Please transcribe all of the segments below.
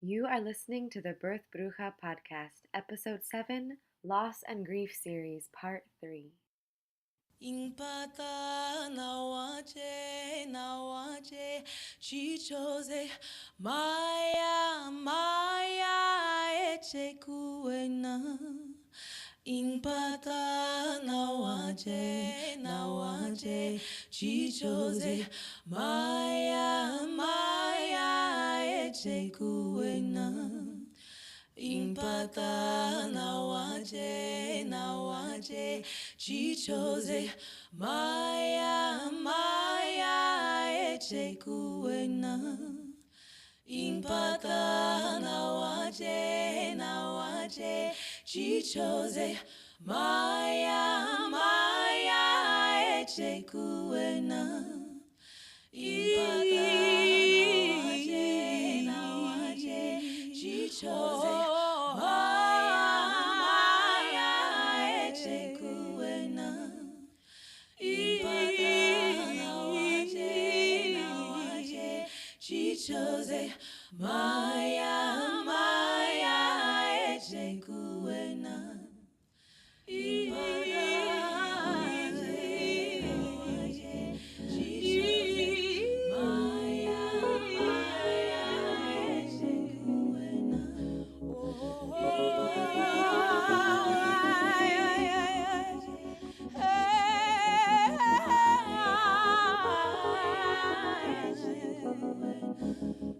You are listening to the Birth Bruja podcast, episode 7, Loss and Grief series, part 3. Impata nawaje chichoze maya eche kuena. Impata nawaje chichoze maya eche kuena. Impata nawaje chichoze maya eche kuena. Impata nawaje chichoze maya eche kuena. Impata nawaje chichoze Chichoze maya eche kuena.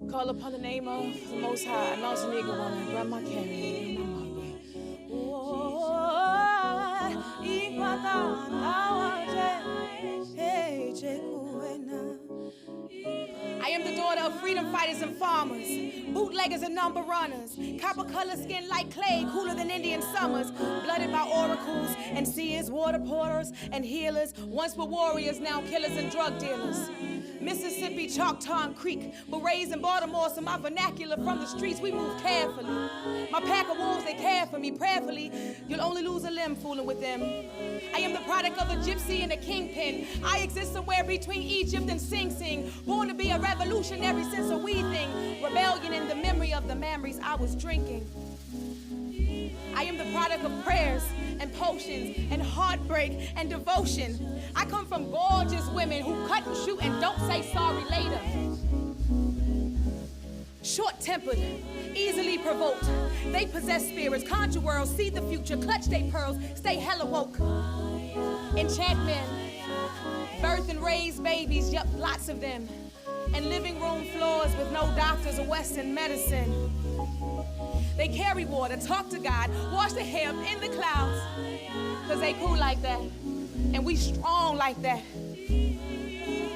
Call upon the name of the Most High, Mountain Eagle Woman, Grandma Carrie, and my I am the daughter of freedom fighters and farmers, bootleggers and number runners, copper color skin like clay, cooler than Indian summers, blooded by oracles and seers, water porters and healers, once were warriors, now killers and drug dealers. Mississippi, Choctaw Creek, but raised in Baltimore, so my vernacular from the streets, we move carefully. My pack of wolves, they care for me prayerfully. You'll only lose a limb fooling with them. I am the product of a gypsy and a kingpin. I exist somewhere between Egypt and Sing Sing, born to be a revolutionary since a wee thing. Rebellion in the memory of the memories I was drinking. I am the product of prayers and potions and heartbreak and devotion. I come from gorgeous women who cut and shoot and don't say sorry later. Short-tempered, easily provoked. They possess spirits, conjure worlds, see the future, clutch they pearls, stay hella woke. Enchantment, birth and raise babies, yup, lots of them. And living room floors with no doctors or Western medicine. They carry water, talk to God, wash their hair up in the clouds. Cause they cool like that, and we strong like that.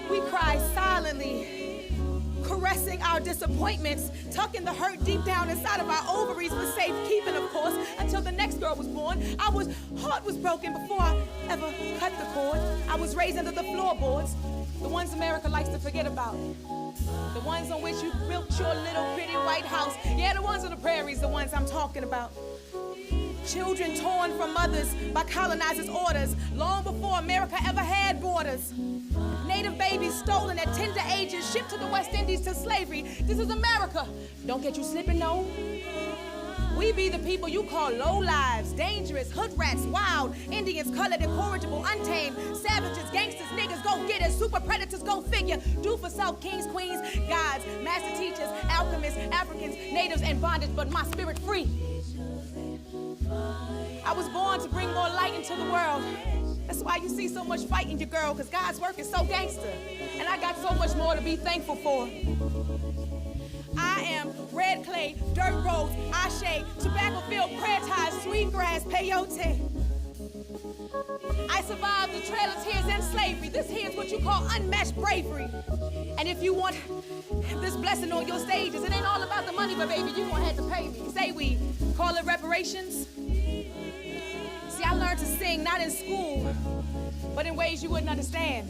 We cry silently, caressing our disappointments, tucking the hurt deep down inside of our ovaries for safekeeping, of course, until the next girl was born. Heart was broken before I ever cut the cord. I was raised under the floorboards, the ones America likes to forget about. The ones on which you built your little pretty white house. Yeah, the ones on the prairies, the ones I'm talking about. Children torn from mothers by colonizers' orders, long before America ever had borders. Native babies stolen at tender ages, shipped to the West Indies to slavery. This is America. Don't get you slipping, no. We be the people you call low lives, dangerous, hood rats, wild, Indians, colored, incorrigible, untamed, savages, gangsters, niggas, go-getters, super predators, go figure, do for self, kings, queens, gods, master teachers, alchemists, Africans, natives, and bondage, but my spirit free. I was born to bring more light into the world. That's why you see so much fight in your girl, because God's work is so gangster. And I got so much more to be thankful for. I am red clay, dirt roads, ashe, tobacco field, prayer ties, sweet grass, peyote. I survived the trail of tears and slavery. This here is what you call unmatched bravery. And if you want this blessing on your stages, it ain't all about the money, but baby, you gonna have to pay me. Say we call it reparations. See, I learned to sing not in school, but in ways you wouldn't understand.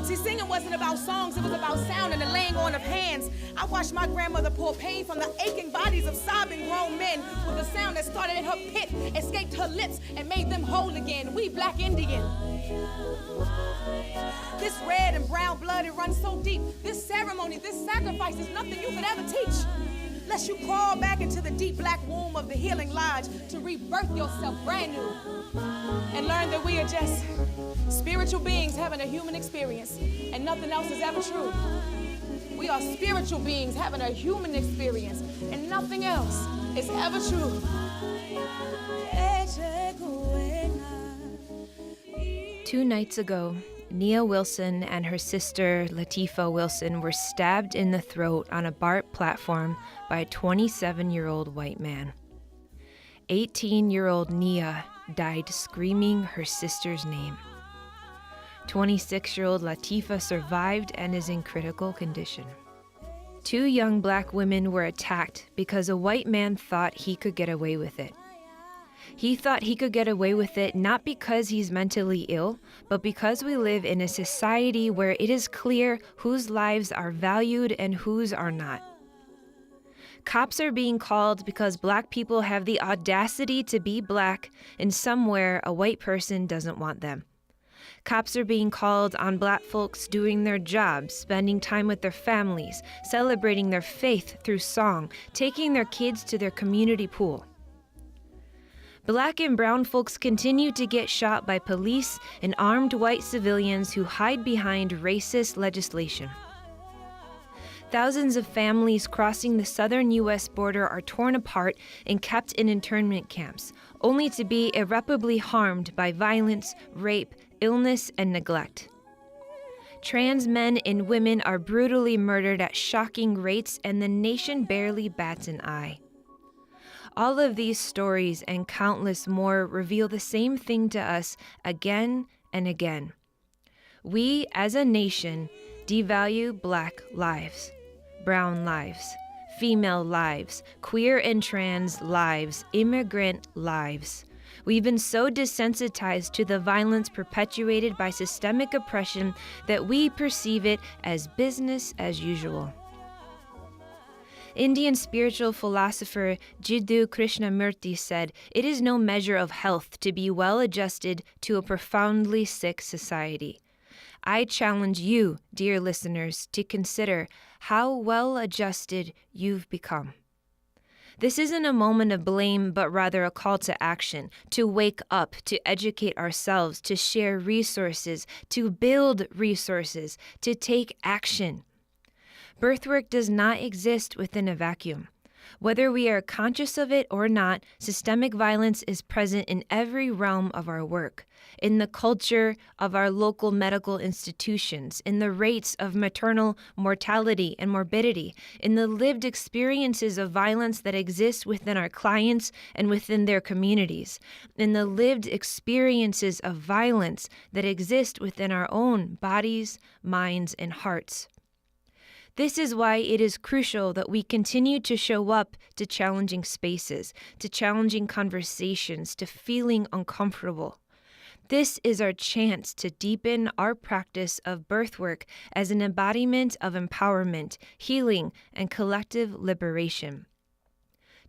See, singing wasn't about songs, it was about sound and the laying on of hands. I watched my grandmother pour pain from the aching bodies of sobbing grown men with a sound that started in her pit, escaped her lips, and made them whole again. We black Indian. This red and brown blood, it runs so deep. This ceremony, this sacrifice is nothing you could ever teach. lest you crawl back into the deep black womb of the healing lodge to rebirth yourself brand new and learn that we are just spiritual beings having a human experience and nothing else is ever true. We are spiritual beings having a human experience and nothing else is ever true. 2 nights ago, Nia Wilson and her sister Latifah Wilson were stabbed in the throat on a BART platform by a 27-year-old white man. 18-year-old Nia died screaming her sister's name. 26-year-old Latifah survived and is in critical condition. 2 young black women were attacked because a white man thought he could get away with it. He thought he could get away with it not because he's mentally ill, but because we live in a society where it is clear whose lives are valued and whose are not. Cops are being called because black people have the audacity to be black, and somewhere a white person doesn't want them. Cops are being called on black folks doing their jobs, spending time with their families, celebrating their faith through song, taking their kids to their community pool. Black and brown folks continue to get shot by police and armed white civilians who hide behind racist legislation. Thousands of families crossing the southern U.S. border are torn apart and kept in internment camps, only to be irreparably harmed by violence, rape, illness, and neglect. Trans men and women are brutally murdered at shocking rates, and the nation barely bats an eye. All of these stories and countless more reveal the same thing to us again and again. We, as a nation, devalue black lives, brown lives, female lives, queer and trans lives, immigrant lives. We've been so desensitized to the violence perpetuated by systemic oppression that we perceive it as business as usual. Indian spiritual philosopher Jiddu Krishnamurti said, "It is no measure of health to be well-adjusted to a profoundly sick society." I challenge you, dear listeners, to consider how well-adjusted you've become. This isn't a moment of blame, but rather a call to action, to wake up, to educate ourselves, to share resources, to build resources, to take action. Birthwork does not exist within a vacuum. Whether we are conscious of it or not, systemic violence is present in every realm of our work, in the culture of our local medical institutions, in the rates of maternal mortality and morbidity, in the lived experiences of violence that exist within our clients and within their communities, in the lived experiences of violence that exist within our own bodies, minds, and hearts. This is why it is crucial that we continue to show up to challenging spaces, to challenging conversations, to feeling uncomfortable. This is our chance to deepen our practice of birthwork as an embodiment of empowerment, healing, and collective liberation.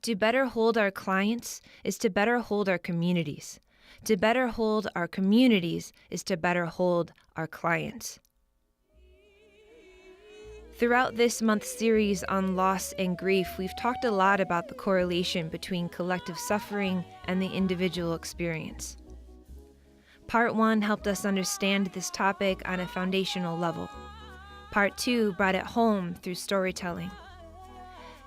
To better hold our clients is to better hold our communities. To better hold our communities is to better hold our clients. Throughout this month's series on loss and grief, we've talked a lot about the correlation between collective suffering and the individual experience. Part 1 helped us understand this topic on a foundational level. Part 2 brought it home through storytelling.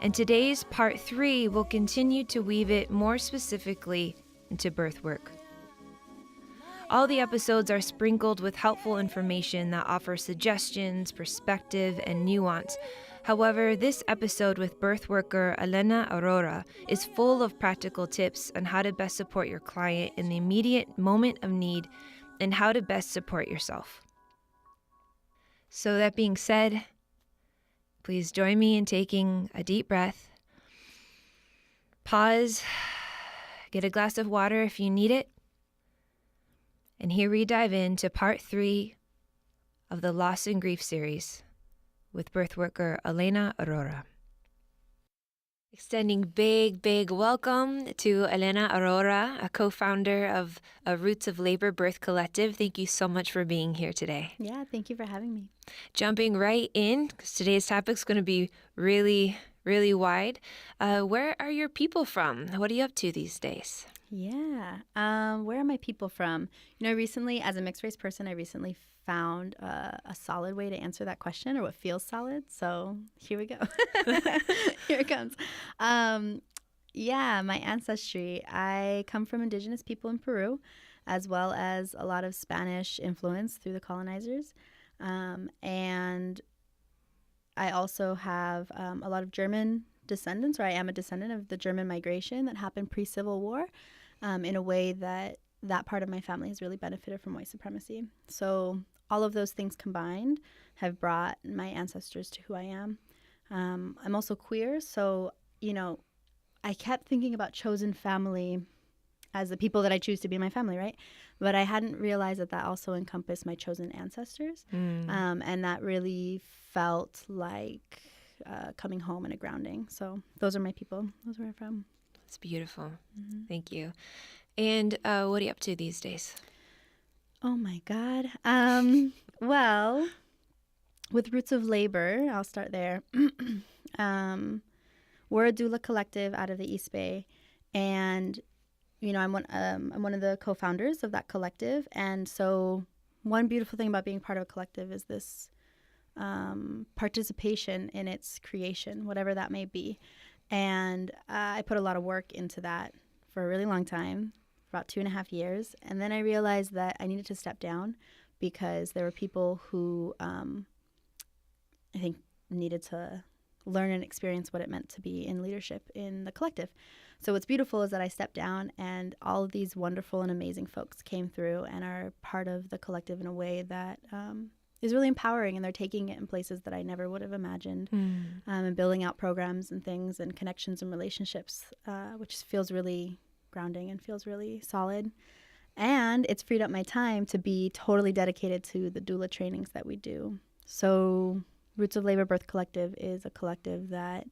And today's Part 3 will continue to weave it more specifically into birthwork. All the episodes are sprinkled with helpful information that offers suggestions, perspective, and nuance. However, this episode with birthworker Elena Aurora is full of practical tips on how to best support your client in the immediate moment of need and how to best support yourself. So that being said, please join me in taking a deep breath. Pause, get a glass of water if you need it. And here we dive into Part 3 of the Loss and Grief series with birthworker Elena Aurora. Extending big welcome to Elena Aurora, a co-founder of a Roots of Labor Birth Collective. Thank you so much for being here today. Yeah, thank you for having me. Jumping right in, because today's topic is going to be really really wide. Where are your people from? What are you up to these days? Yeah. Where are my people from? Recently, as a mixed race person, I recently found a solid way to answer that question, or what feels solid. So here we go. Here it comes. Yeah, my ancestry. I come from indigenous people in Peru, as well as a lot of Spanish influence through the colonizers. And I also have a lot of German descendants, or I am a descendant of the German migration that happened pre-Civil War, in a way that part of my family has really benefited from white supremacy. So all of those things combined have brought my ancestors to who I am. I'm also queer, so, I kept thinking about chosen family as the people that I choose to be my family, right? But I hadn't realized that also encompassed my chosen ancestors. And that really felt like coming home and a grounding. So those are my people. Those are where I'm from. It's beautiful. Mm-hmm. Thank you. And what are you up to these days? Oh, my God. Well, with Roots of Labor, I'll start there. We're a doula collective out of the East Bay. And, I'm one of the co-founders of that collective. And so one beautiful thing about being part of a collective is this participation in its creation, whatever that may be. And I put a lot of work into that for a really long time, about 2.5 years. And then I realized that I needed to step down because there were people who I think needed to learn and experience what it meant to be in leadership in the collective. So what's beautiful is that I stepped down and all of these wonderful and amazing folks came through and are part of the collective in a way that is really empowering, and they're taking it in places that I never would have imagined, and building out programs and things and connections and relationships, which feels really grounding and feels really solid. And it's freed up my time to be totally dedicated to the doula trainings that we do. So Roots of Labor Birth Collective is a collective that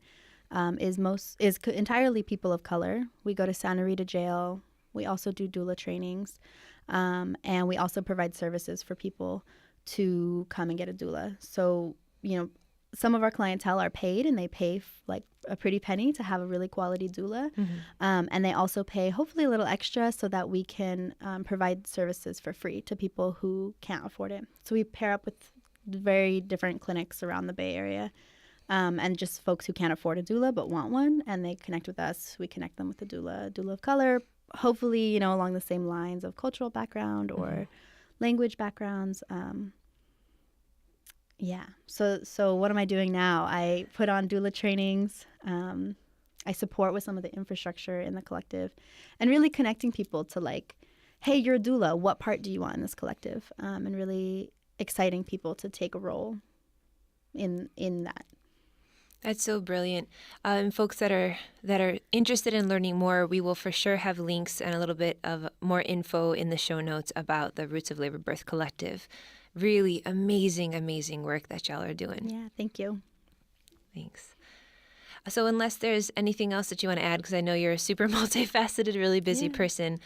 is entirely people of color. We go to Santa Rita Jail. We also do doula trainings, and we also provide services for people to come and get a doula. So, some of our clientele are paid, and they pay like a pretty penny to have a really quality doula. And they also pay hopefully a little extra so that we can provide services for free to people who can't afford it. So we pair up with very different clinics around the Bay Area, and just folks who can't afford a doula but want one, and they connect with us. We connect them with a doula of color, hopefully, along the same lines of cultural background or language backgrounds. Yeah. So what am I doing now? I put on doula trainings. I support with some of the infrastructure in the collective, and really connecting people to like, hey, you're a doula. What part do you want in this collective? And really exciting people to take a role in that. That's so brilliant. And folks that are interested in learning more, we will for sure have links and a little bit of more info in the show notes about the Roots of Labor Birth Collective. Really amazing, amazing work that y'all are doing. Yeah, thank you. Thanks. So unless there's anything else that you want to add, because I know you're a super multifaceted, really busy person,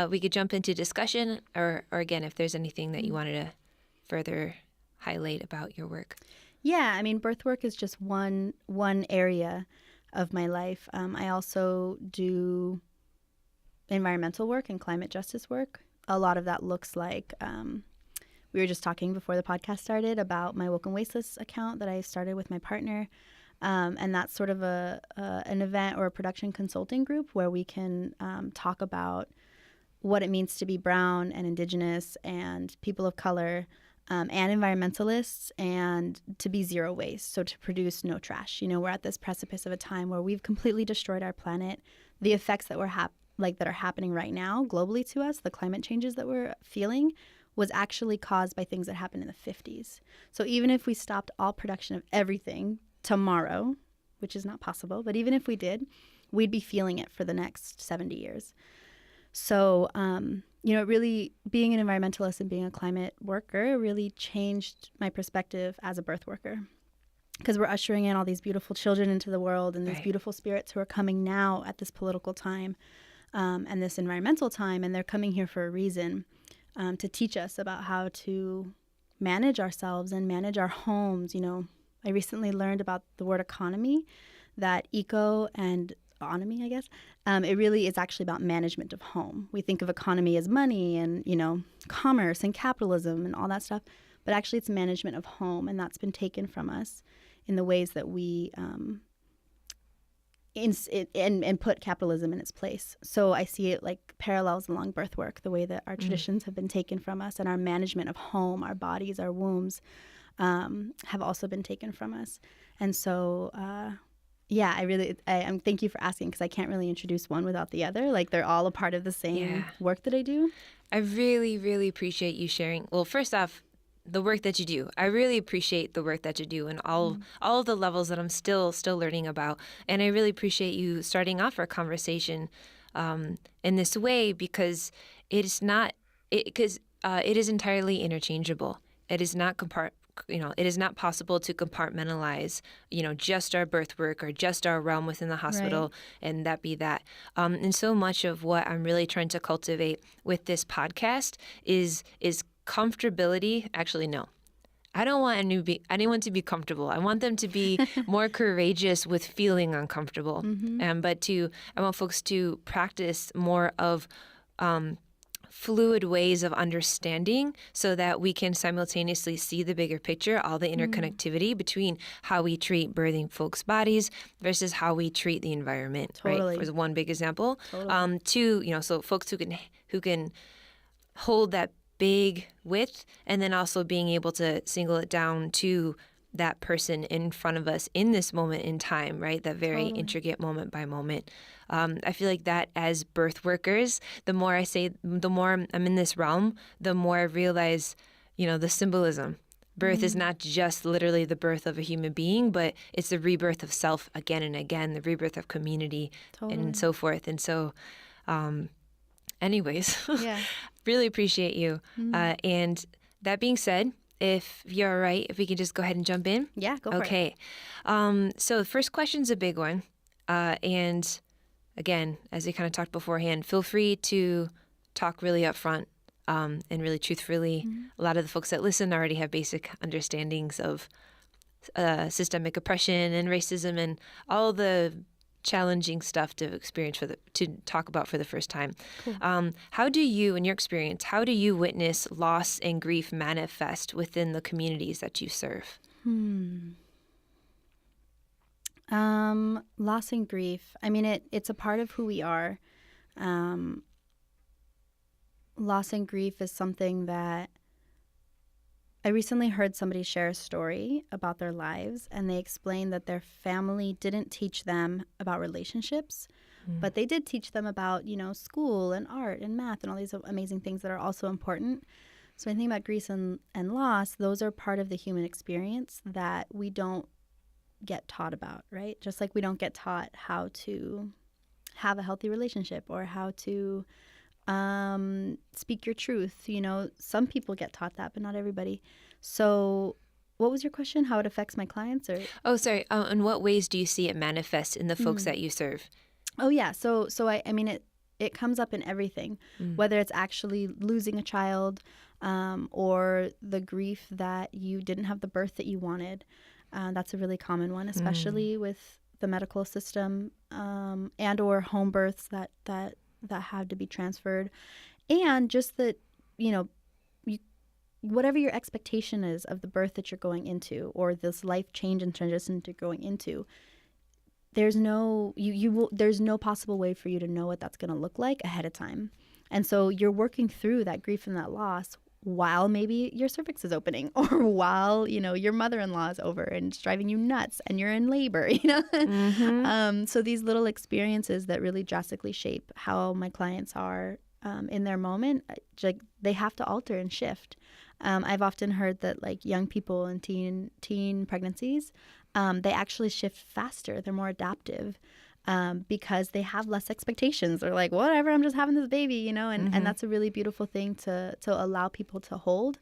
we could jump into discussion, or again, if there's anything that you wanted to further highlight about your work. Yeah, I mean, birth work is just one area of my life. I also do environmental work and climate justice work. A lot of that looks like, we were just talking before the podcast started about my Woken Wasteless account that I started with my partner. And that's sort of an event or a production consulting group where we can talk about what it means to be brown and indigenous and people of color, and environmentalists, and to be zero waste, so to produce no trash. We're at this precipice of a time where we've completely destroyed our planet. The effects that that are happening right now globally to us, the climate changes that we're feeling, was actually caused by things that happened in the 50s. So even if we stopped all production of everything tomorrow, which is not possible, but even if we did, we'd be feeling it for the next 70 years. So, really being an environmentalist and being a climate worker really changed my perspective as a birth worker, because we're ushering in all these beautiful children into the world and these beautiful spirits who are coming now at this political time and this environmental time, and they're coming here for a reason, to teach us about how to manage ourselves and manage our homes. I recently learned about the word economy, that eco and economy, I guess, it really is actually about management of home. We think of economy as money and, commerce and capitalism and all that stuff, but actually it's management of home, and that's been taken from us in the ways that we and put capitalism in its place. So I see it like parallels along birthwork, the way that our traditions have been taken from us, and our management of home, our bodies, our wombs, have also been taken from us. And so, I'm thank you for asking, because I can't really introduce one without the other. Like, they're all a part of the same work that I do. I really, really appreciate you sharing. Well, first off, the work that you do. I really appreciate the work that you do and all of the levels that I'm still learning about. And I really appreciate you starting off our conversation in this way, because it is entirely interchangeable. It is not it is not possible to compartmentalize, just our birth work or just our realm within the hospital, and that be that. And so much of what I'm really trying to cultivate with this podcast is comfortability. Actually, no. I don't want anyone to be comfortable. I want them to be more courageous with feeling uncomfortable. I want folks to practice more of fluid ways of understanding, so that we can simultaneously see the bigger picture, all the interconnectivity between how we treat birthing folks' bodies versus how we treat the environment. Totally. Right? For one big example. Totally. Two, so folks who can hold that big width, and then also being able to single it down to that person in front of us in this moment in time, right? That very intricate moment by moment. I feel like that as birth workers, the more I'm in this realm, the more I realize, the symbolism. Birth is not just literally the birth of a human being, but it's the rebirth of self again and again, the rebirth of community and so forth. And so, anyways, really appreciate you. And that being said, if you're all right, if we can just go ahead and jump in. Yeah, go for it. Okay. So the first question's a big one. And again, as we kind of talked beforehand, feel free to talk really upfront and really truthfully. A lot of the folks that listen already have basic understandings of systemic oppression and racism and all the challenging stuff to experience to talk about for the first time. Cool. How do you, in your experience, witness loss and grief manifest within the communities that you serve? Loss and grief. I mean, it's a part of who we are. Loss and grief is something that I recently heard somebody share a story about their lives, and they explained that their family didn't teach them about relationships, but they did teach them about, school and art and math and all these amazing things that are also important. So when I think about grief and loss, those are part of the human experience that we don't get taught about, right? Just like we don't get taught how to have a healthy relationship or how to speak your truth. Some people get taught that, but not everybody. So what was your question? How it affects my clients? Or sorry. In what ways do you see it manifest in the folks that you serve? Oh, yeah. So I mean, it comes up in everything, whether it's actually losing a child or the grief that you didn't have the birth that you wanted. That's a really common one, especially with the medical system and or home births that have to be transferred. And just that, whatever your expectation is of the birth that you're going into or this life change and transition that you're going into, there's no possible way for you to know what that's going to look like ahead of time. And so you're working through that grief and that loss while maybe your cervix is opening or while, your mother-in-law is over and it's driving you nuts and you're in labor, So these little experiences that really drastically shape how my clients are in their moment, they have to alter and shift. I've often heard that like young people in teen pregnancies, they actually shift faster. They're more adaptive. Because they have less expectations. They're like, whatever, I'm just having this baby, and that's a really beautiful thing to allow people to hold.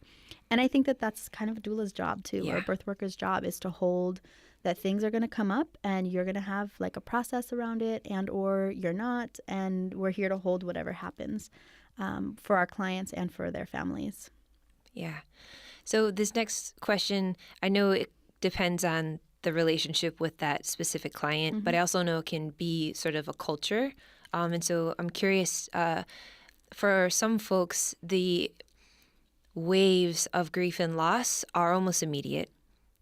And I think that that's kind of a doula's job too, or a birth worker's job, is to hold that things are going to come up and you're going to have like a process around it and or you're not. And we're here to hold whatever happens for our clients and for their families. Yeah. So this next question, I know it depends on the relationship with that specific client, but I also know it can be sort of a culture. And so I'm curious, for some folks, the waves of grief and loss are almost immediate.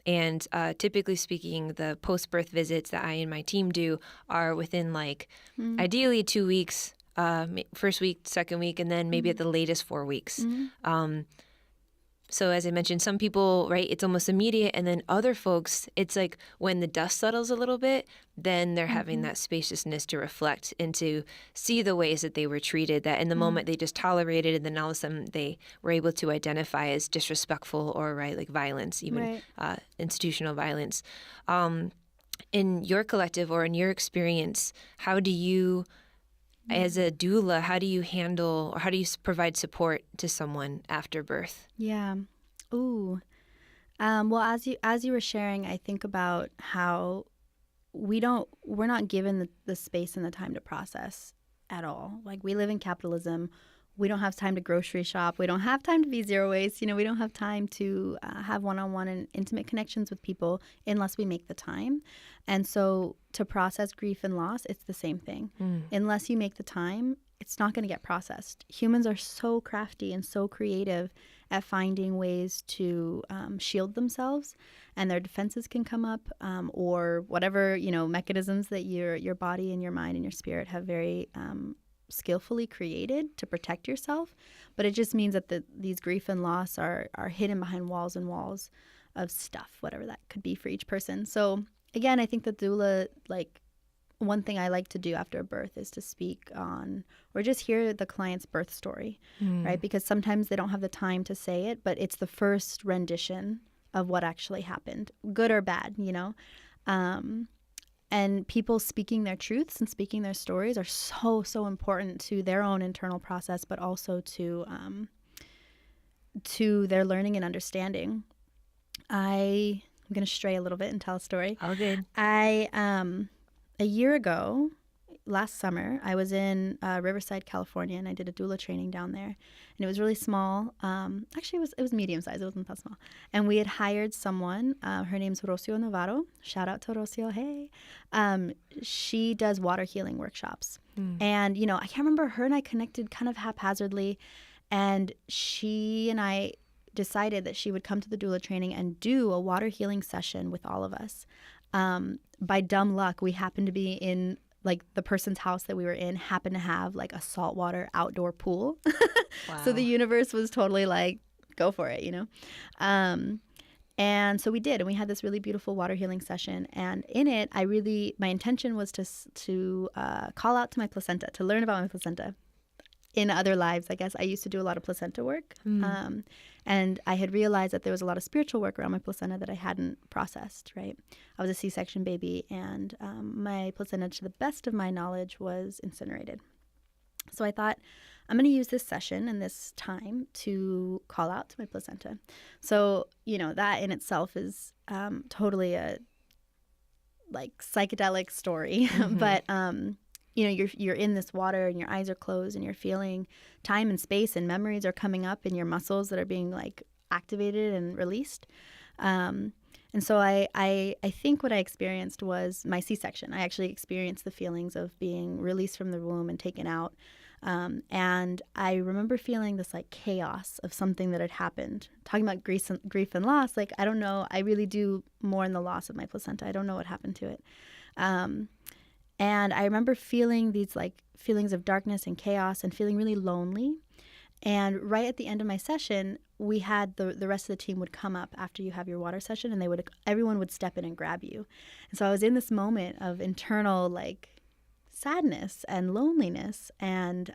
And typically speaking, the post-birth visits that I and my team do are within ideally 2 weeks, first week, second week, and then maybe at the latest 4 weeks. So as I mentioned, some people, right, it's almost immediate. And then other folks, it's like when the dust settles a little bit, then they're having that spaciousness to reflect and to see the ways that they were treated, that in the moment they just tolerated, and then all of a sudden they were able to identify as disrespectful or, right, like violence, even institutional violence. In your collective or in your experience, how do you, as a doula, how do you handle or how do you provide support to someone after birth? Yeah. Ooh. Well, as you were sharing, I think about how we're not given the space and the time to process at all. Like, we live in capitalism. We don't have time to grocery shop. We don't have time to be zero waste. We don't have time to have one-on-one and intimate connections with people unless we make the time. And so to process grief and loss, it's the same thing. Unless you make the time, it's not going to get processed. Humans are so crafty and so creative at finding ways to shield themselves, and their defenses can come up, or whatever, mechanisms that your body and your mind and your spirit have very skillfully created to protect yourself. But it just means that these grief and loss are hidden behind walls and walls of stuff, whatever that could be for each person. So again, I think the doula, one thing I like to do after a birth is to speak on or just hear the client's birth story, right? Because sometimes they don't have the time to say it, but it's the first rendition of what actually happened, good or bad, and people speaking their truths and speaking their stories are so, so important to their own internal process, but also to their learning and understanding. I'm going to stray a little bit and tell a story. All good. A year ago, last summer, I was in Riverside, California, and I did a doula training down there. And it was really small. Actually, it was medium size. It wasn't that small. And we had hired someone. Her name's Rocio Navarro. Shout out to Rocio. Hey. She does water healing workshops. And, I can't remember, her and I connected kind of haphazardly. And she and I decided that she would come to the doula training and do a water healing session with all of us. By dumb luck, we happened to be in the person's house that we were in happened to have a saltwater outdoor pool. Wow. So the universe was totally go for it, and so we did, and we had this really beautiful water healing session. And in it, my intention was to call out to my placenta, to learn about my placenta. In other lives, I guess, I used to do a lot of placenta work. And I had realized that there was a lot of spiritual work around my placenta that I hadn't processed, right? I was a C-section baby, and my placenta, to the best of my knowledge, was incinerated. So I thought, I'm going to use this session and this time to call out to my placenta. So, that in itself is totally a psychedelic story. But you're in this water and your eyes are closed and you're feeling time and space, and memories are coming up in your muscles that are being activated and released. And so I think what I experienced was my C-section. I actually experienced the feelings of being released from the womb and taken out. And I remember feeling this chaos of something that had happened. Talking about grief and loss, I don't know. I really do more in the loss of my placenta. I don't know what happened to it. And I remember feeling these feelings of darkness and chaos and feeling really lonely. And right at the end of my session, we had the rest of the team would come up after you have your water session, and everyone would step in and grab you. And so I was in this moment of internal sadness and loneliness, and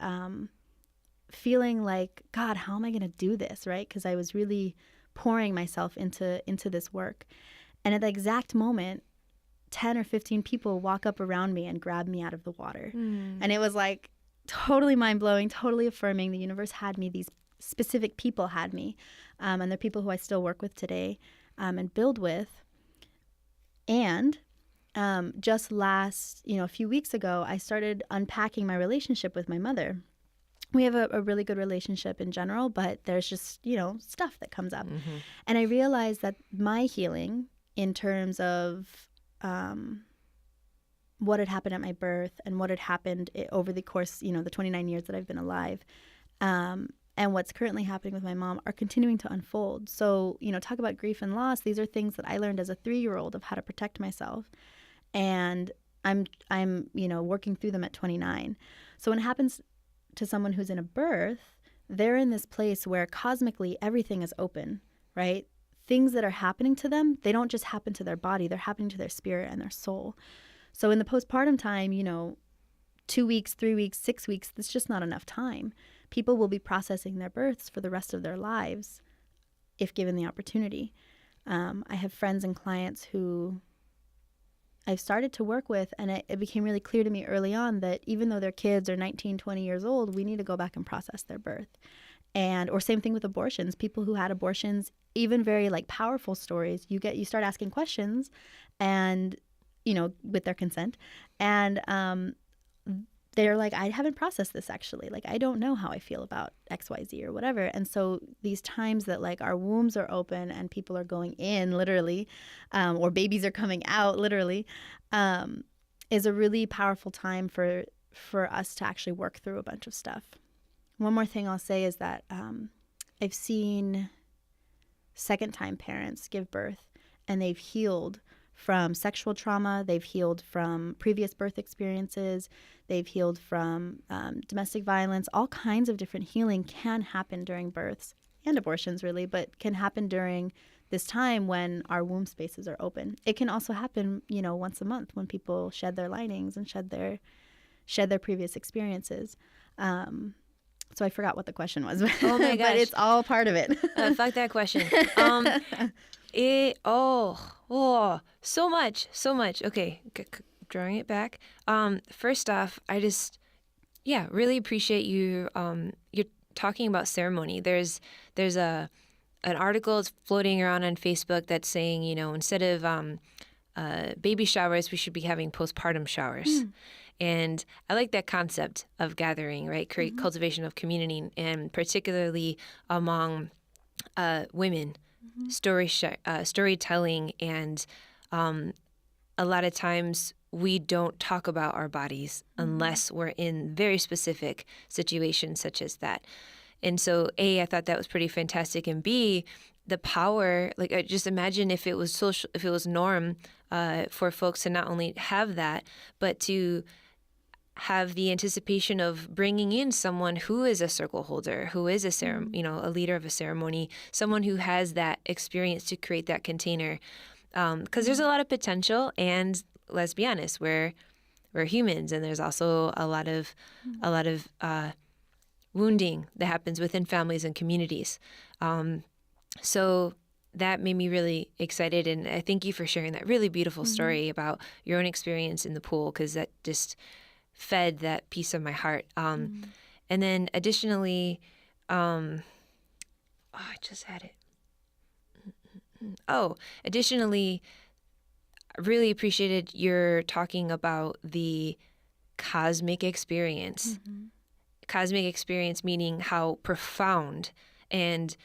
feeling God, how am I going to do this, right? Because I was really pouring myself into this work. And at the exact moment, 10 or 15 people walk up around me and grab me out of the water. And it was totally mind-blowing, totally affirming. The universe had me. These specific people had me. And they're people who I still work with today and build with. And just a few weeks ago, I started unpacking my relationship with my mother. We have a really good relationship in general, but there's just, stuff that comes up. And I realized that my healing in terms of what had happened at my birth and what had happened over the course, the 29 years that I've been alive. And what's currently happening with my mom are continuing to unfold. So, talk about grief and loss. These are things that I learned as a 3-year-old of how to protect myself. And I'm working through them at 29. So when it happens to someone who's in a birth, they're in this place where cosmically everything is open, right? Things that are happening to them, they don't just happen to their body, they're happening to their spirit and their soul. So in the postpartum time, 2 weeks, 3 weeks, 6 weeks, that's just not enough time. People will be processing their births for the rest of their lives if given the opportunity. I have friends and clients who I've started to work with, and it became really clear to me early on that even though their kids are 19, 20 years old, we need to go back and process their birth. Or same thing with abortions. People who had abortions, even very powerful stories, you start asking questions and, with their consent. And they're like, I haven't processed this actually. I don't know how I feel about XYZ or whatever. And so these times that our wombs are open and people are going in literally, or babies are coming out literally, is a really powerful time for us to actually work through a bunch of stuff. One more thing I'll say is that I've seen second-time parents give birth and they've healed from sexual trauma, they've healed from previous birth experiences, they've healed from domestic violence. All kinds of different healing can happen during births and abortions really, but can happen during this time when our womb spaces are open. It can also happen, once a month when people shed their linings and shed their previous experiences. So I forgot what the question was. Oh my gosh. But it's all part of it. Fuck that question. So much. Okay, drawing it back. First off, I just, really appreciate you. You're talking about ceremony. There's an article that's floating around on Facebook that's saying, instead of baby showers, we should be having postpartum showers. And I like that concept of gathering, right? Create cultivation of community, and particularly among women, storytelling, and a lot of times we don't talk about our bodies unless we're in very specific situations such as that. And so, A, I thought that was pretty fantastic, and B, the power, I just imagine if it was social, if it was norm for folks to not only have that, but to have the anticipation of bringing in someone who is a circle holder, who is a a leader of a ceremony, someone who has that experience to create that container. Because there's a lot of potential, and let's be honest, we're humans, and there's also a lot of wounding that happens within families and communities. So that made me really excited, and I thank you for sharing that really beautiful story about your own experience in the pool, because that just fed that piece of my heart. And then additionally, I just had it. Additionally, I really appreciated your talking about the cosmic experience. Cosmic experience meaning how profound and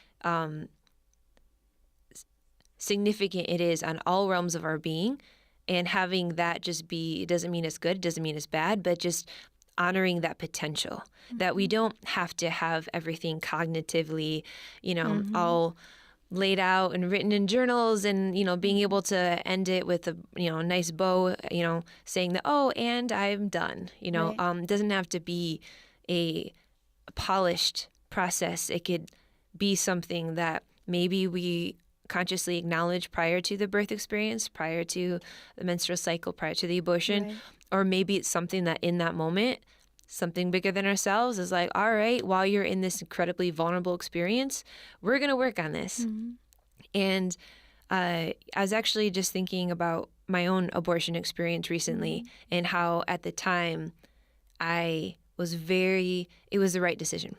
significant it is on all realms of our being. And having that just be, it doesn't mean it's good, it doesn't mean it's bad, but just honoring that potential, that we don't have to have everything cognitively, all laid out and written in journals, and, being able to end it with a, nice bow, saying that, and I'm done, Right. It doesn't have to be a polished process. It could be something that maybe we consciously acknowledge prior to the birth experience, prior to the menstrual cycle, prior to the abortion, Right. or maybe it's something that in that moment, something bigger than ourselves is like, all right, while you're in this incredibly vulnerable experience, we're going to work on this. And I was actually just thinking about my own abortion experience recently and how at the time it was the right decision.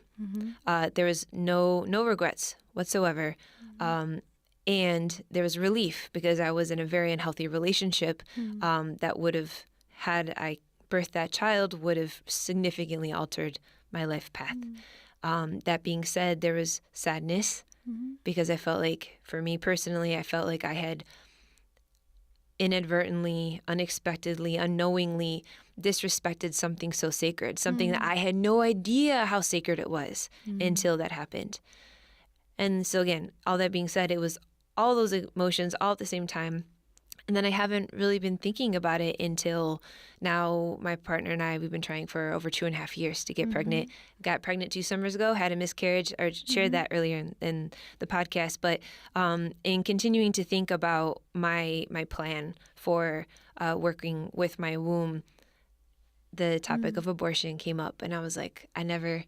There was no regrets whatsoever. And there was relief because I was in a very unhealthy relationship that would have, had I birthed that child, would have significantly altered my life path. That being said, there was sadness because I felt like, for me personally, I felt like I had inadvertently, unexpectedly, unknowingly disrespected something so sacred, something that I had no idea how sacred it was until that happened. And so again, all that being said, it was all those emotions all at the same time. And then I haven't really been thinking about it until now. My partner and I, we've been trying for over 2.5 years to get pregnant. Got pregnant 2 summers ago, had a miscarriage, or shared that earlier in the podcast. But in continuing to think about my plan for working with my womb, the topic of abortion came up. And I was like, I never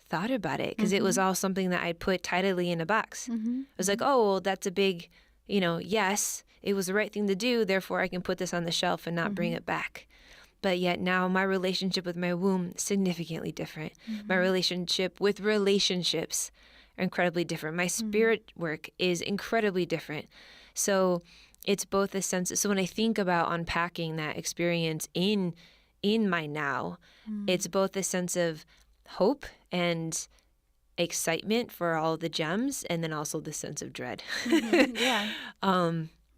thought about it because it was all something that I'd put tidily in a box. I was like, oh, well, that's a big, yes. It was the right thing to do, therefore I can put this on the shelf and not bring it back. But yet now my relationship with my womb is significantly different. My relationship with relationships are incredibly different. My spirit work is incredibly different. So it's both a sense. So when I think about unpacking that experience in my now, it's both a sense of hope and excitement for all the gems, and then also the sense of dread. Yeah.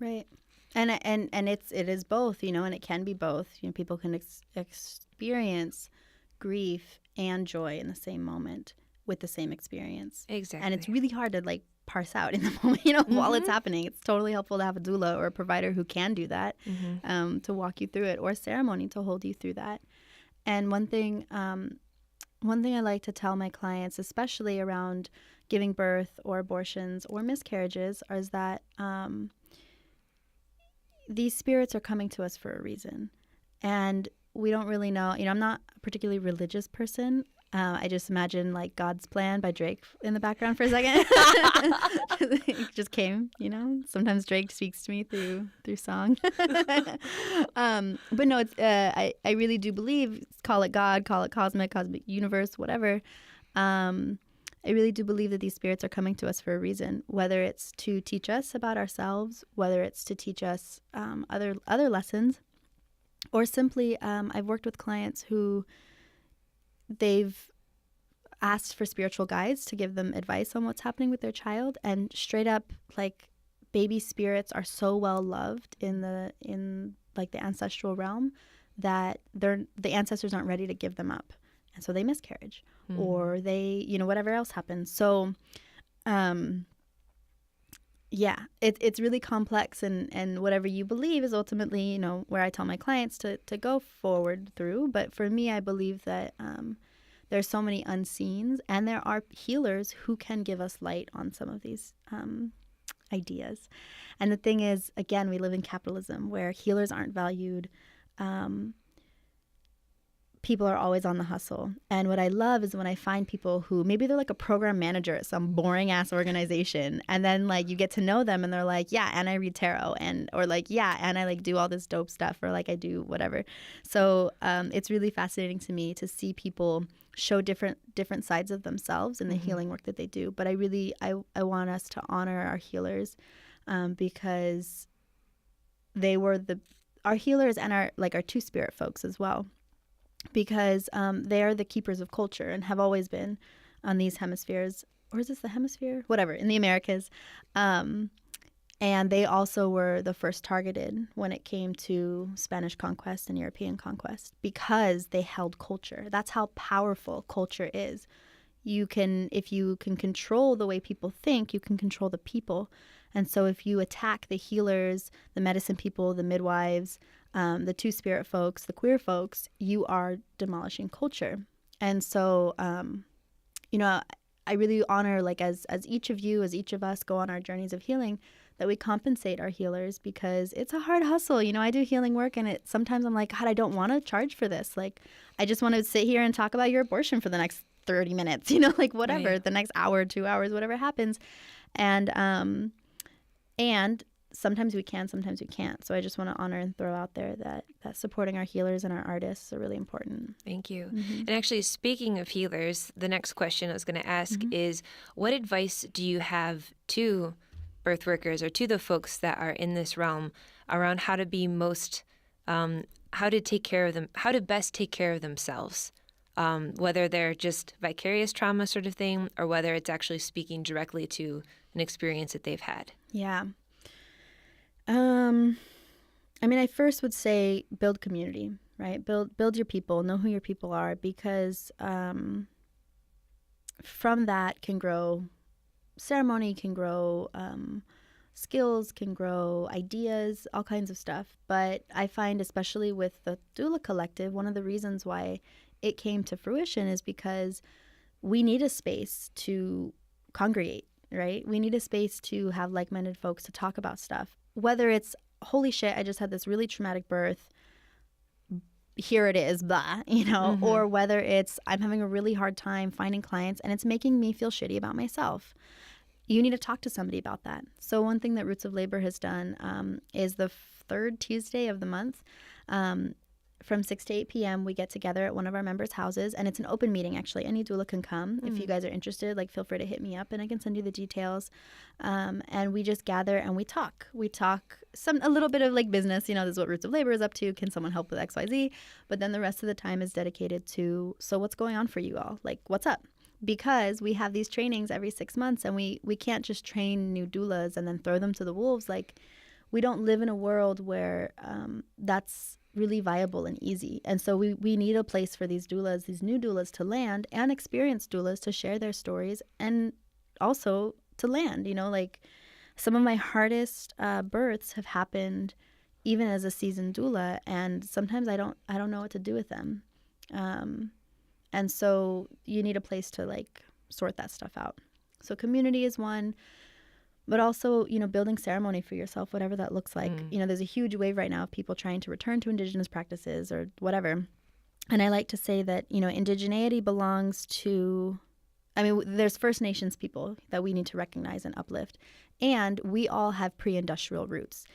Right. And it is both, and it can be both. People can experience grief and joy in the same moment with the same experience. Exactly. And it's really hard to parse out in the moment, while it's happening. It's totally helpful to have a doula or a provider who can do that, to walk you through it, or a ceremony to hold you through that. And one thing I like to tell my clients, especially around giving birth or abortions or miscarriages, is that these spirits are coming to us for a reason. And we don't really know. I'm not a particularly religious person. I just imagine God's Plan by Drake in the background for a second. It just came, Sometimes Drake speaks to me through song. But no, it's I really do believe, call it God, call it cosmic universe, whatever. I really do believe that these spirits are coming to us for a reason, whether it's to teach us about ourselves, whether it's to teach us other lessons, or simply I've worked with clients who they've asked for spiritual guides to give them advice on what's happening with their child, and straight up, baby spirits are so well loved in the ancestral realm that the ancestors aren't ready to give them up, and so they miscarriage. Or they, whatever else happens. So, it's really complex, and whatever you believe is ultimately, where I tell my clients to go forward through. But for me, I believe that there's so many unseens, and there are healers who can give us light on some of these ideas. And the thing is, again, we live in capitalism where healers aren't valued. People are always on the hustle. And what I love is when I find people who maybe they're a program manager at some boring ass organization, and then you get to know them and they're like, yeah, and I read tarot, or yeah, and I do all this dope stuff, or I do whatever. So it's really fascinating to me to see people show different sides of themselves in the healing work that they do. But I want us to honor our healers, because they were our healers and our two spirit folks as well. Because they are the keepers of culture and have always been on these hemispheres. Or is this the hemisphere? Whatever, in the Americas. And they also were the first targeted when it came to Spanish conquest and European conquest, because they held culture. That's how powerful culture is. If you can control the way people think, you can control the people. And so if you attack the healers, the medicine people, the midwives, the two-spirit folks, the queer folks, you are demolishing culture. And so, I really honor, as each of you, as each of us go on our journeys of healing, that we compensate our healers, because it's a hard hustle. I do healing work, and sometimes I'm like, God, I don't want to charge for this. I just want to sit here and talk about your abortion for the next 30 minutes, whatever, right. The next hour, 2 hours, whatever happens. And sometimes we can, sometimes we can't. So I just want to honor and throw out there that supporting our healers and our artists are really important. Thank you. And actually, speaking of healers, the next question I was going to ask is, what advice do you have to birth workers or to the folks that are in this realm around how to be how to take care of them, how to best take care of themselves? Whether they're just vicarious trauma sort of thing, or whether it's actually speaking directly to an experience that they've had. Yeah. I mean, I first would say build community, right? Build your people, know who your people are, because from that can grow ceremony, can grow skills, can grow ideas, all kinds of stuff. But I find, especially with the doula collective, one of the reasons why it came to fruition is because we need a space to congregate, right? We need a space to have like-minded folks to talk about stuff. Whether it's, holy shit, I just had this really traumatic birth, here it is, blah, or whether it's, I'm having a really hard time finding clients and it's making me feel shitty about myself. You need to talk to somebody about that. So one thing that Roots of Labor has done is the third Tuesday of the month, from 6 to 8 p.m., we get together at one of our members' houses, and it's an open meeting, actually. Any doula can come. If you guys are interested, feel free to hit me up, and I can send you the details. And we just gather and we talk. We talk a little bit of business. This is what Roots of Labor is up to. Can someone help with XYZ? But then the rest of the time is dedicated to, so what's going on for you all? What's up? Because we have these trainings every 6 months, and we can't just train new doulas and then throw them to the wolves. We don't live in a world where that's really viable and easy. And so we need a place for these doulas, these new doulas, to land, and experienced doulas to share their stories, and also to land. Some of my hardest births have happened even as a seasoned doula, and sometimes I don't know what to do with them. And so you need a place to sort that stuff out. So community is one. But also, building ceremony for yourself, whatever that looks like. There's a huge wave right now of people trying to return to indigenous practices or whatever. And I like to say that, indigeneity belongs to, there's First Nations people that we need to recognize and uplift. And we all have pre-industrial roots.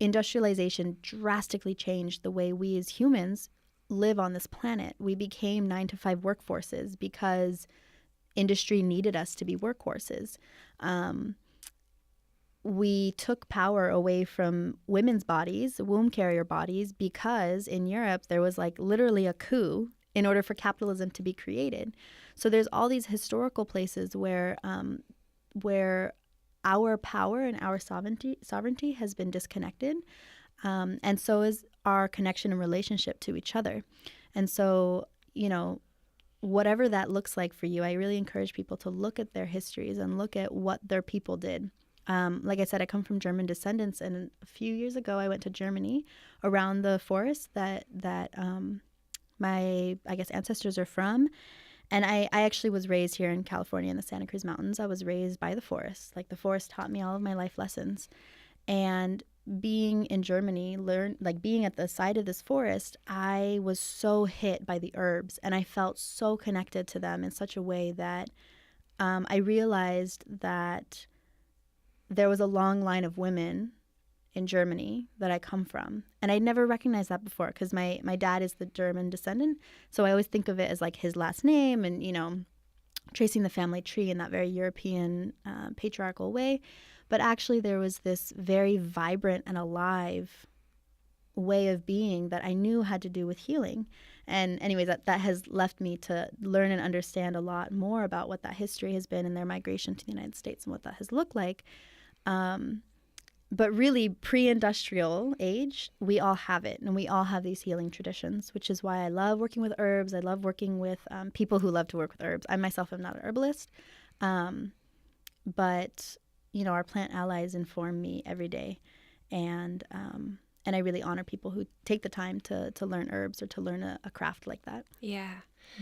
Industrialization drastically changed the way we as humans live on this planet. We became 9-to-5 workforces because industry needed us to be workhorses. We took power away from women's bodies, womb carrier bodies, because in Europe there was literally a coup in order for capitalism to be created. So there's all these historical places where our power and our sovereignty has been disconnected, and so is our connection and relationship to each other. And so, whatever that looks like for you, I really encourage people to look at their histories and look at what their people did. Like I said, I come from German descendants, and a few years ago I went to Germany around the forest that my, ancestors are from. And I actually was raised here in California in the Santa Cruz Mountains. I was raised by the forest. The forest taught me all of my life lessons. And being in Germany, being at the side of this forest, I was so hit by the herbs, and I felt so connected to them in such a way that I realized that there was a long line of women in Germany that I come from. And I'd never recognized that before because my dad is the German descendant. So I always think of it as his last name and, tracing the family tree in that very European patriarchal way. But actually there was this very vibrant and alive way of being that I knew had to do with healing. And anyways, that has left me to learn and understand a lot more about what that history has been and their migration to the United States and what that has looked like. But really, pre-industrial age, we all have it, and we all have these healing traditions, which is why I love working with herbs. I love working with people who love to work with herbs. I myself am not an herbalist, but our plant allies inform me every day, and I really honor people who take the time to learn herbs or to learn a craft like that. Yeah.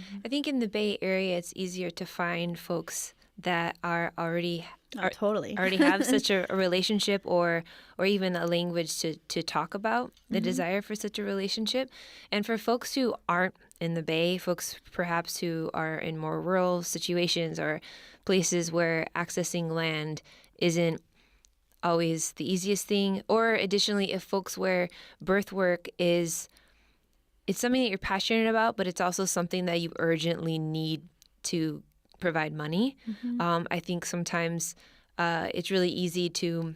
Mm-hmm. I think in the Bay Area, it's easier to find folks that are already have such a relationship or even a language to talk about the desire for such a relationship. And for folks who aren't in the Bay, folks perhaps who are in more rural situations or places where accessing land isn't always the easiest thing, or additionally, if folks where birth work it's something that you're passionate about, but it's also something that you urgently need to provide money. I think sometimes it's really easy to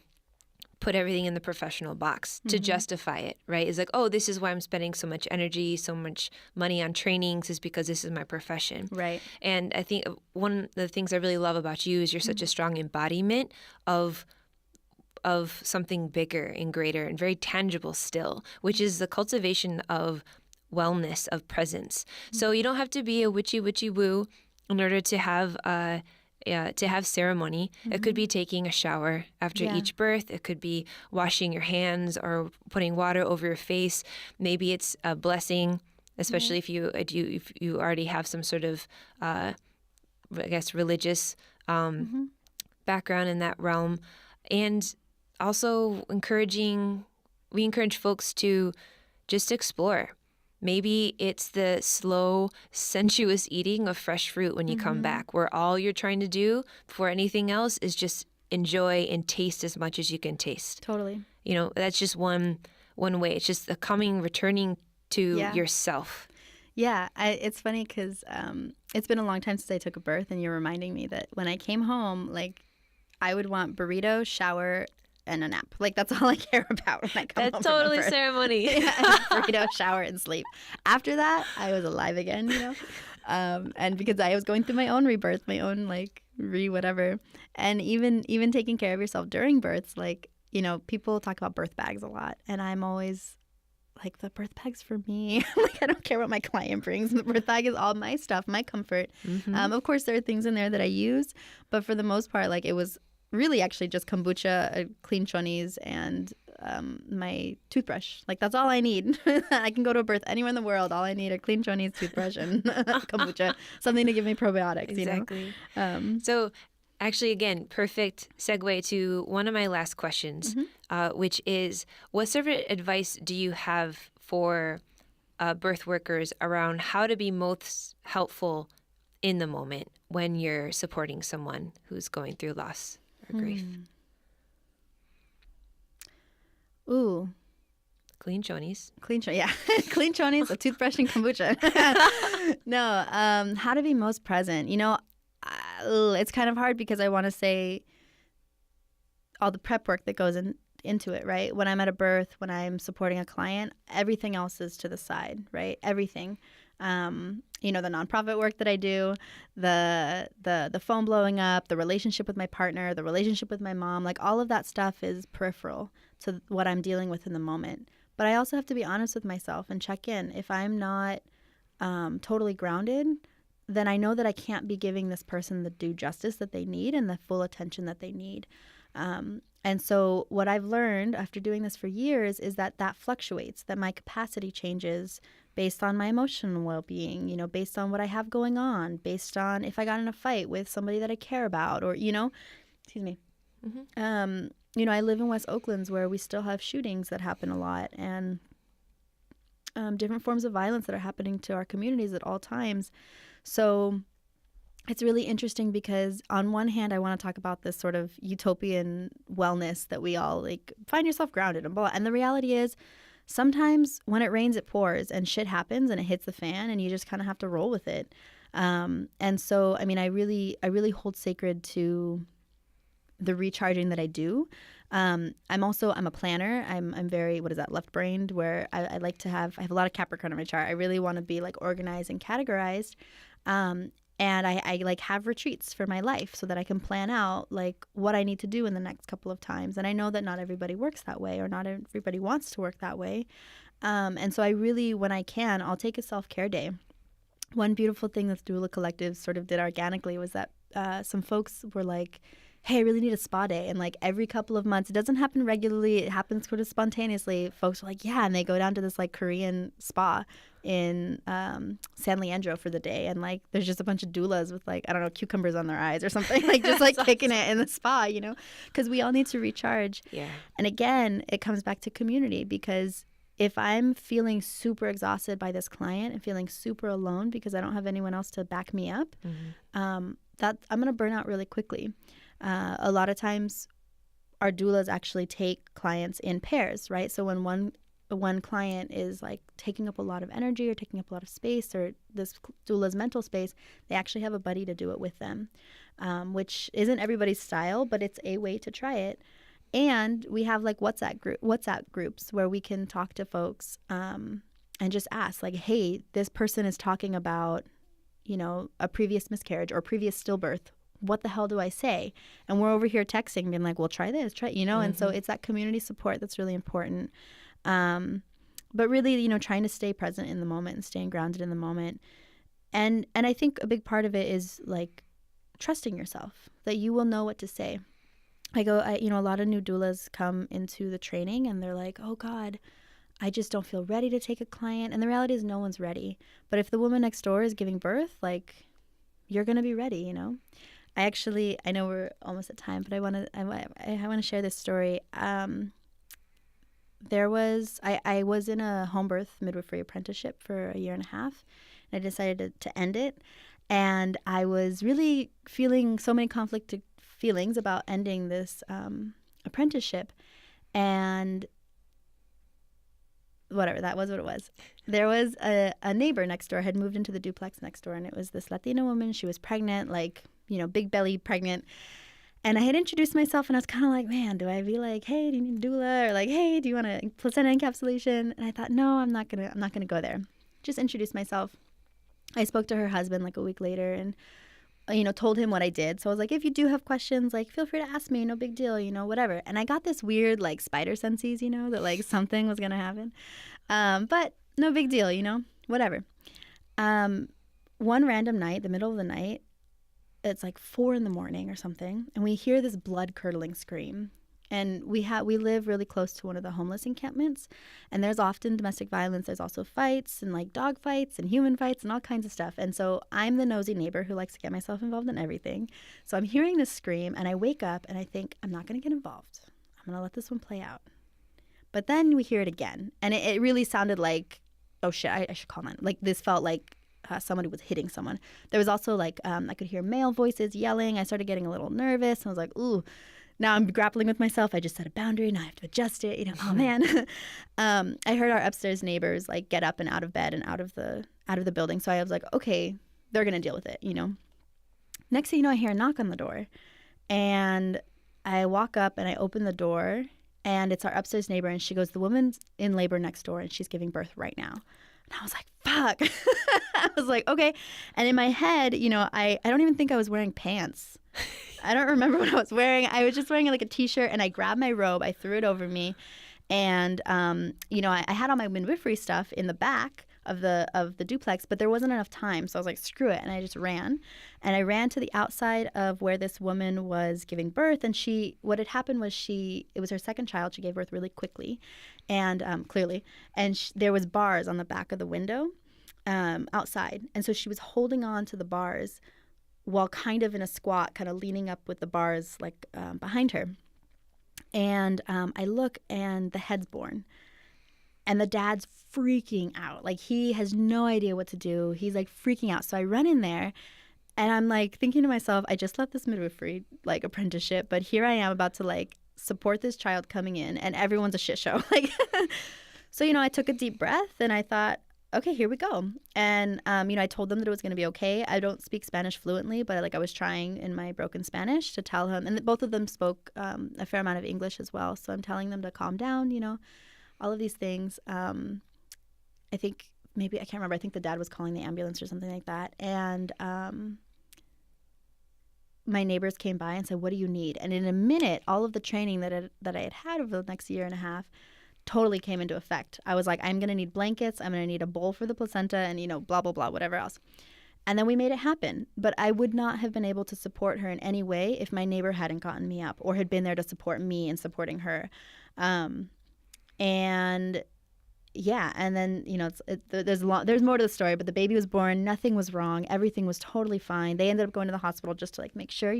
put everything in the professional box to justify it, right? It's oh, this is why I'm spending so much energy, so much money on trainings is because this is my profession. Right. And I think one of the things I really love about you is you're such a strong embodiment of of something bigger and greater and very tangible still, which is the cultivation of wellness, of presence. So you don't have to be a witchy woo in order to have ceremony. It could be taking a shower after each birth. It could be washing your hands or putting water over your face. Maybe it's a blessing, especially if you already have some sort of religious background in that realm. And also we encourage folks to just explore. Maybe it's the slow, sensuous eating of fresh fruit when you come back, where all you're trying to do before anything else is just enjoy and taste as much as you can taste. Totally. That's just one way. It's just returning to yourself. Yeah, it's funny because it's been a long time since I took a birth, and you're reminding me that when I came home, like, I would want burrito, shower, and a nap. Like, that's all I care about when I come home. That's totally ceremony. Burrito, shower, and sleep. After that, I was alive again, and because I was going through my own rebirth, my own whatever, and even taking care of yourself during births, people talk about birth bags a lot, and I'm always like, the birth bag's for me. I don't care what my client brings. The birth bag is all my stuff, my comfort. Of course, there are things in there that I use, but for the most part, it was really actually just kombucha, clean chonies, and my toothbrush. That's all I need. I can go to a birth anywhere in the world. All I need are clean chonies, toothbrush, and kombucha, something to give me probiotics. Exactly. So actually, again, perfect segue to one of my last questions, which is, what sort of advice do you have for birth workers around how to be most helpful in the moment when you're supporting someone who's going through loss or grief? Ooh. Clean chonies. Clean chonies, a toothbrush, and kombucha. No, how to be most present. It's kind of hard because I want to say all the prep work that goes into it, right? When I'm at a birth, when I'm supporting a client, everything else is to the side, right? Everything. The nonprofit work that I do, the phone blowing up, the relationship with my partner, the relationship with my mom, all of that stuff is peripheral to what I'm dealing with in the moment. But I also have to be honest with myself and check in. If I'm not totally grounded, then I know that I can't be giving this person the due justice that they need and the full attention that they need. And so what I've learned after doing this for years is that fluctuates, that my capacity changes based on my emotional well-being, based on what I have going on, based on if I got in a fight with somebody that I care about, or, excuse me. I live in West Oakland, where we still have shootings that happen a lot, and different forms of violence that are happening to our communities at all times. So it's really interesting because on one hand, I want to talk about this sort of utopian wellness that we all find yourself grounded and blah. And the reality is, sometimes when it rains, it pours, and shit happens and it hits the fan, and you just kind of have to roll with it. And so, I really hold sacred to the recharging that I do. I'm a planner. I'm very, left-brained, where I like to I have a lot of Capricorn in my chart. I really want to be organized and categorized. And I have retreats for my life so that I can plan out what I need to do in the next couple of times. And I know that not everybody works that way, or not everybody wants to work that way. And so I really, when I can, I'll take a self-care day. One beautiful thing that the Doula Collective sort of did organically was that some folks were like, hey, I really need a spa day. And every couple of months, it doesn't happen regularly, it happens sort of spontaneously. Folks are like, yeah, and they go down to this Korean spa in San Leandro for the day, and there's just a bunch of doulas with cucumbers on their eyes or something, just kicking it in the spa, because we all need to recharge. Yeah. And again, it comes back to community, because if I'm feeling super exhausted by this client and feeling super alone because I don't have anyone else to back me up, that I'm going to burn out really quickly. A lot of times our doulas actually take clients in pairs, right? So when one client is taking up a lot of energy or taking up a lot of space, or this doula's mental space, they actually have a buddy to do it with them, which isn't everybody's style, but it's a way to try it. And we have WhatsApp groups where we can talk to folks and just ask hey, this person is talking about, a previous miscarriage or previous stillbirth. what the hell do I say? And we're over here texting, being like, well, try this, try, and so it's that community support that's really important. But really, trying to stay present in the moment and staying grounded in the moment. And I think a big part of it is like trusting yourself, that you will know what to say. A lot of new doulas come into the training and they're like, oh God, I just don't feel ready to take a client. And the reality is no one's ready. But if the woman next door is giving birth, like, you're going to be ready, I know we're almost at time, but I want to share this story. I was in a home birth midwifery apprenticeship for a year and a half, and I decided to end it. And I was really feeling so many conflicted feelings about ending this apprenticeship. And whatever, that was what it was. There was a neighbor next door, had moved into the duplex next door, and it was this Latina woman. She was pregnant, like, big belly pregnant. And I had introduced myself, and I was kind of like, man, do I be like, hey, do you need a doula? Or like, hey, do you want a placenta encapsulation? And I thought, no, I'm not gonna go there. Just introduced myself. I spoke to her husband like a week later and, told him what I did. So I was like, if you do have questions, like, feel free to ask me, no big deal, whatever. And I got this weird, like, spider senses, that, like, something was going to happen. But no big deal, whatever. One random night, the middle of the night, it's like 4 a.m. or something, and we hear this blood-curdling scream. And we live really close to one of the homeless encampments, and there's often domestic violence. There's also fights and like dog fights and human fights and all kinds of stuff. And so I'm the nosy neighbor who likes to get myself involved in everything. So I'm hearing this scream, and I wake up and I think, I'm not going to get involved. I'm going to let this one play out. But then we hear it again, and it really sounded like, oh shit, I should call 9. Like, this felt like somebody was hitting someone. There was also like, I could hear male voices yelling. I started getting a little nervous, and I was like, ooh. Now I'm grappling with myself. I just set a boundary. Now I have to adjust it. Oh man. I heard our upstairs neighbors like get up and out of bed and out of the building. So I was like, okay, they're gonna deal with it. Next thing you know, I hear a knock on the door, and I walk up and I open the door, and it's our upstairs neighbor, and she goes, the woman's in labor next door, and she's giving birth right now. And I was like, fuck. I was like, okay. And in my head, I don't even think I was wearing pants. I don't remember what I was wearing. I was just wearing like a t-shirt, and I grabbed my robe. I threw it over me. And, I had all my midwifery stuff in the back of the duplex, but there wasn't enough time. So I was like, screw it. And I just ran. And I ran to the outside of where this woman was giving birth. And what had happened was it was her second child. She gave birth really quickly and clearly. And there was bars on the back of the window outside. And so she was holding on to the bars while kind of in a squat, kind of leaning up with the bars like behind her. And I look, and the head's born. And the dad's freaking out. Like, he has no idea what to do. He's like freaking out. So I run in there, and I'm like thinking to myself, I just left this midwifery like apprenticeship, but here I am about to like support this child coming in, and everyone's a shit show. Like, so, I took a deep breath, and I thought, okay, here we go. And, I told them that it was going to be okay. I don't speak Spanish fluently, but I was trying in my broken Spanish to tell him, and both of them spoke a fair amount of English as well. So I'm telling them to calm down, all of these things. I think I can't remember. I think the dad was calling the ambulance or something like that. And my neighbors came by and said, what do you need? And in a minute, all of the training that I had over the next year and a half totally came into effect. I was like, I'm going to need blankets. I'm going to need a bowl for the placenta and, blah, blah, blah, whatever else. And then we made it happen. But I would not have been able to support her in any way if my neighbor hadn't gotten me up or had been there to support me in supporting her. And yeah, and then, there's more to the story, but the baby was born. Nothing was wrong. Everything was totally fine. They ended up going to the hospital just to make sure,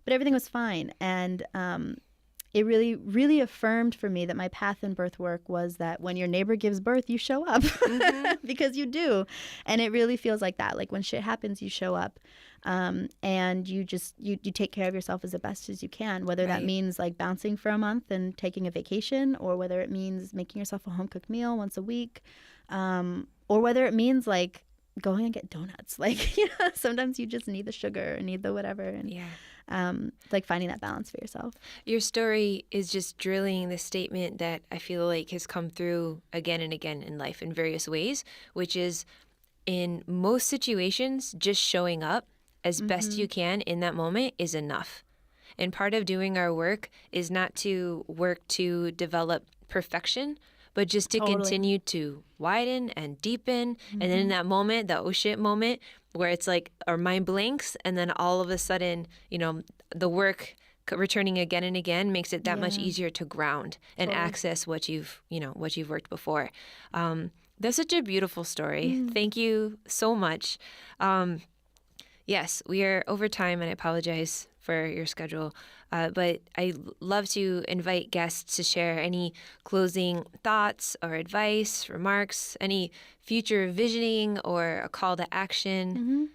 but everything was fine. And it really, really affirmed for me that my path in birth work was that when your neighbor gives birth, you show up because you do. And it really feels like that. Like when shit happens, you show up. And you take care of yourself as best as you can, whether that means like bouncing for a month and taking a vacation, or whether it means making yourself a home cooked meal once a week, or whether it means like going and get donuts. Like, sometimes you just need the sugar or need the whatever. And like finding that balance for yourself. Your story is just drilling the statement that I feel like has come through again and again in life in various ways, which is in most situations, just showing up as best you can in that moment is enough. And part of doing our work is not to work to develop perfection, but just to continue to widen and deepen. And then in that moment, the oh shit moment, where it's like our mind blinks, and then all of a sudden, the work returning again and again makes it that much easier to ground and access what you've worked before. That's such a beautiful story. Thank you so much. Yes, we are over time, and I apologize for your schedule. But I love to invite guests to share any closing thoughts or advice, remarks, any future visioning or a call to action.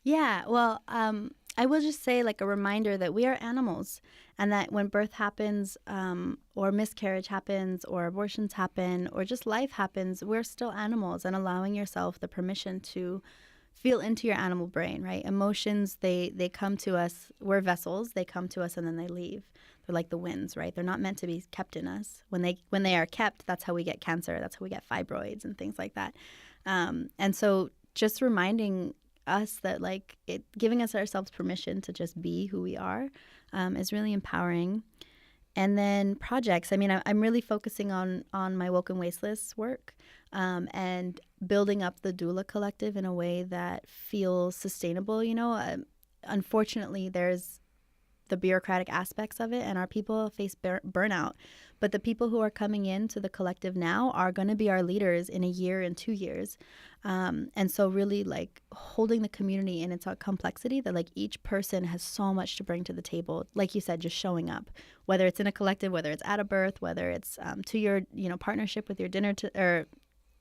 Yeah, well, I will just say, like, a reminder that we are animals, and that when birth happens or miscarriage happens or abortions happen or just life happens, we're still animals, and allowing yourself the permission to feel into your animal brain, right? Emotions, they come to us. We're vessels. They come to us and then they leave. They're like the winds, right? They're not meant to be kept in us. When they are kept, that's how we get cancer. That's how we get fibroids and things like that. And so just reminding us that, like, giving us ourselves permission to just be who we are is really empowering. And then projects. I mean, I'm really focusing on my Woken Wasteless work and building up the doula collective in a way that feels sustainable. Unfortunately, there's the bureaucratic aspects of it, and our people face burnout. But the people who are coming into the collective now are going to be our leaders in a year and 2 years. And so really, like, holding the community in its complexity, that, like, each person has so much to bring to the table. Like you said, just showing up, whether it's in a collective, whether it's at a birth, whether it's to your, partnership with your dinner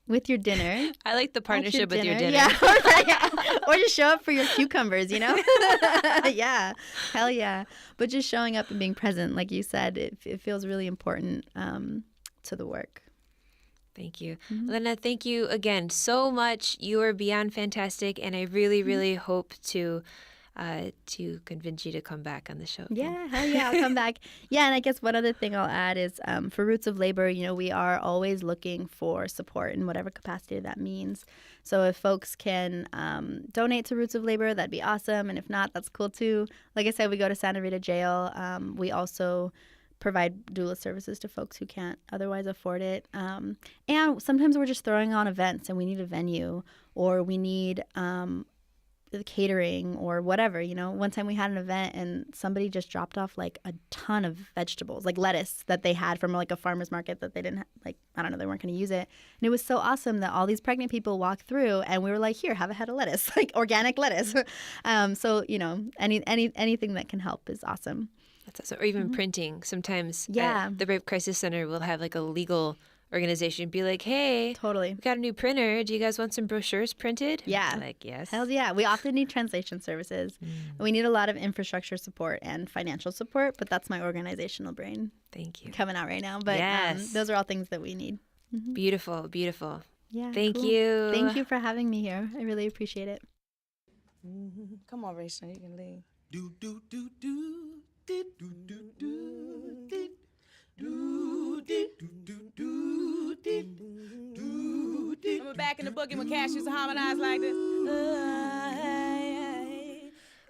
with your dinner. I like the partnership with your dinner. Yeah. Or just show up for your cucumbers, Yeah, hell yeah. But just showing up and being present, like you said, it feels really important to the work. Thank you. Elena, thank you again so much. You are beyond fantastic, and I really, really hope to convince you to come back on the show again. Yeah, hell yeah, I'll come back. Yeah, and I guess one other thing I'll add is for Roots of Labor, we are always looking for support in whatever capacity that means. So if folks can donate to Roots of Labor, that'd be awesome. And if not, that's cool too. Like I said, we go to Santa Rita Jail. We also provide doula services to folks who can't otherwise afford it. And sometimes we're just throwing on events and we need a venue, or we need the catering or whatever. One time we had an event and somebody just dropped off like a ton of vegetables, like lettuce that they had from like a farmer's market that they didn't they weren't going to use it. And it was so awesome that all these pregnant people walked through and we were like, here, have a head of lettuce, like organic lettuce. So anything that can help is awesome. That's awesome. Or even printing. Sometimes the Rape Crisis Center will have like a legal organization be like, hey, totally, we got a new printer. Do you guys want some brochures printed? Yeah. Like, yes. Hell yeah. We often need translation services. We need a lot of infrastructure support and financial support, but that's my organizational brain. Thank you. Coming out right now. But those are all things that we need. Beautiful, beautiful. Yeah. Thank you. Thank you for having me here. I really appreciate it. Come on, Rachel, you can leave. Do do do do do do do do do. Remember back in the boogie when Cash used to harmonize like this?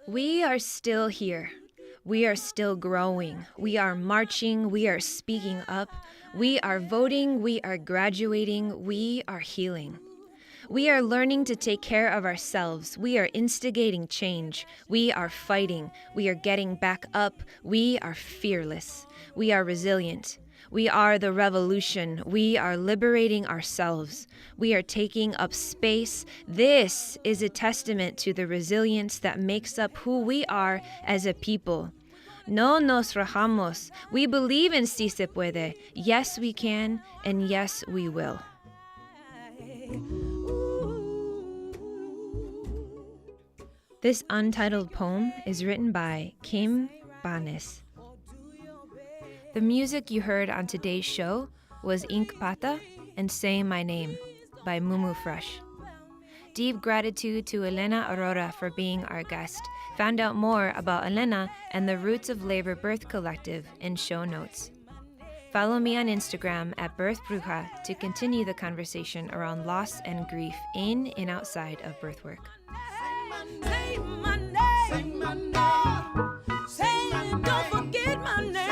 We are still here. We are still growing. We are marching. We are speaking up. We are voting. We are graduating. We are healing. We are learning to take care of ourselves. We are instigating change. We are fighting. We are getting back up. We are fearless. We are resilient. We are the revolution. We are liberating ourselves. We are taking up space. This is a testament to the resilience that makes up who we are as a people. No nos rajamos. We believe in Si Se Puede. Yes, we can, and yes, we will. This untitled poem is written by Kim Banes. The music you heard on today's show was Ink Pata and Say My Name by Mumu Fresh. Deep gratitude to Elena Aurora for being our guest. Found out more about Elena and the Roots of Labor Birth Collective in show notes. Follow me on Instagram at birthbruja to continue the conversation around loss and grief in and outside of birthwork. Say my name. Say my name. Say, don't forget my name.